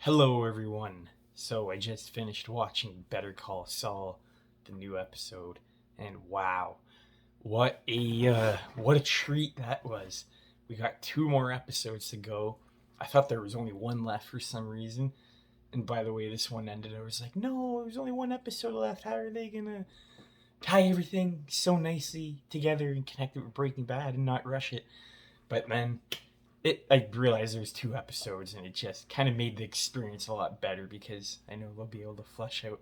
Hello, everyone. So I just finished watching Better Call Saul, the new episode, and wow, what a treat that was. We got two more episodes to go. I thought there was only one left for some reason, and by the way this one ended, I was like, no, there's only one episode left. How are they gonna tie everything so nicely together and connect it with Breaking Bad and not rush it? But then I realized there's two episodes, and it just kind of made the experience a lot better because I know they'll be able to flesh out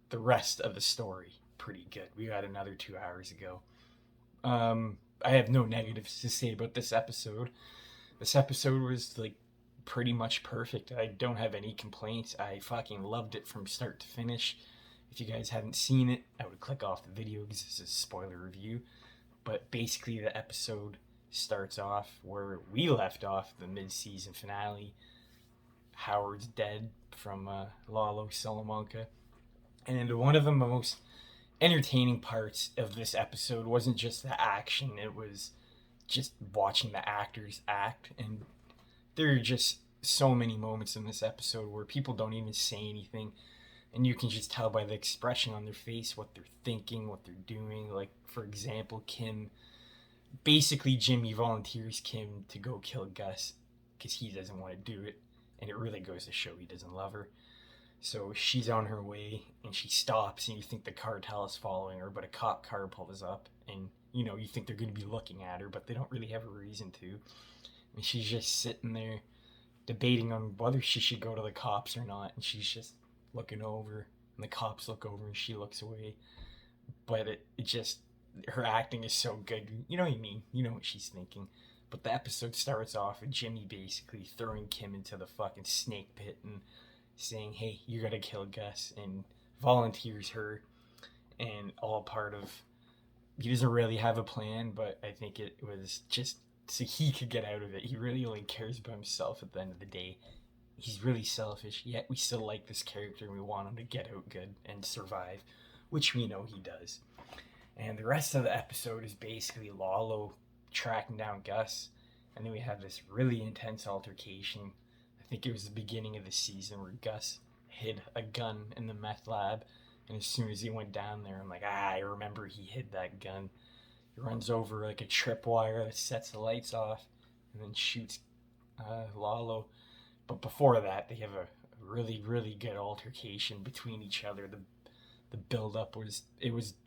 the rest of the story pretty good. We got another 2 hours ago. I have no negatives to say about this episode. This episode was like pretty much perfect. I don't have any complaints. I fucking loved it from start to finish. If you guys haven't seen it, I would click off the video because this is a spoiler review. But basically, the episode starts off where we left off, the mid-season finale. Howard's dead from Lalo Salamanca, and one of the most entertaining parts of this episode wasn't just the action; it was just watching the actors act. And there are just so many moments in this episode where people don't even say anything, and you can just tell by the expression on their face what they're thinking, what they're doing. Like, for example, Kim, basically Jimmy volunteers Kim to go kill Gus because he doesn't want to do it, and it really goes to show he doesn't love her. So she's on her way, and she stops, and you think the cartel is following her, but a cop car pulls up, and you think they're going to be looking at her, but they don't really have a reason to. And she's just sitting there debating on whether she should go to the cops or not, and she's just looking over, and the cops look over, and she looks away. But it just, her acting is so good. You know what I mean? You know what she's thinking. But the episode starts off with Jimmy basically throwing Kim into the fucking snake pit and saying, hey, you gotta kill Gus, and volunteers her, and all part of, he doesn't really have a plan, but I think it was just so he could get out of it. He really only cares about himself at the end of the day. He's really selfish, yet we still like this character and we want him to get out good and survive, which we know he does. And the rest of the episode is basically Lalo tracking down Gus, and then we have this really intense altercation. I think it was the beginning of the season where Gus hid a gun in the meth lab, and as soon as he went down there, I'm like, I remember he hid that gun. He runs over like a tripwire that sets the lights off, and then shoots Lalo. But before that, they have a really, really good altercation between each other. The build up was,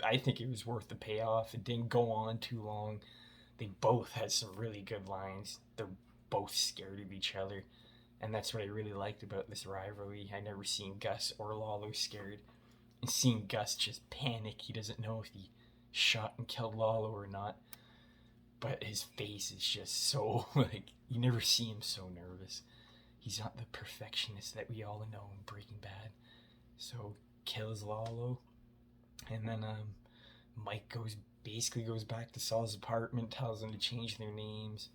I think it was worth the payoff. It didn't go on too long. They both had some really good lines. They're both scared of each other, and that's what I really liked about this rivalry. I never seen Gus or Lalo scared, and seeing Gus just panic. He doesn't know if he shot and killed Lalo or not, but his face is just so like, you never see him so nervous. He's not the perfectionist that we all know in Breaking Bad. So kills Lalo, and then Mike basically goes back to Saul's apartment, tells them to change their names,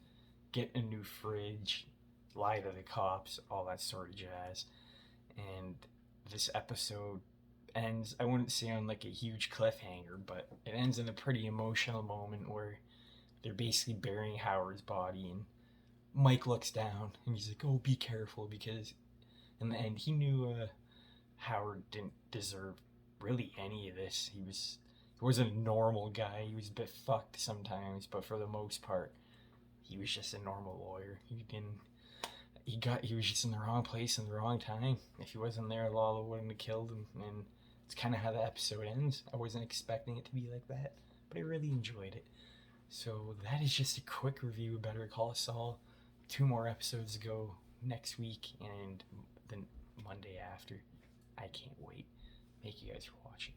get a new fridge, lie to the cops, all that sort of jazz. And this episode ends, I wouldn't say on like a huge cliffhanger, but it ends in a pretty emotional moment where they're basically burying Howard's body, and Mike looks down and he's like, oh, be careful, because in the end he knew Howard didn't deserve really any of this. He wasn't a normal guy. He was a bit fucked sometimes, but for the most part, he was just a normal lawyer. He was just in the wrong place in the wrong time. If he wasn't there, Lalo wouldn't have killed him, and it's kind of how the episode ends. I wasn't expecting it to be like that, but I really enjoyed it. So that is just a quick review of Better Call Saul. 2 more episodes to go next week and the Monday after. I can't wait. Thank you guys for watching.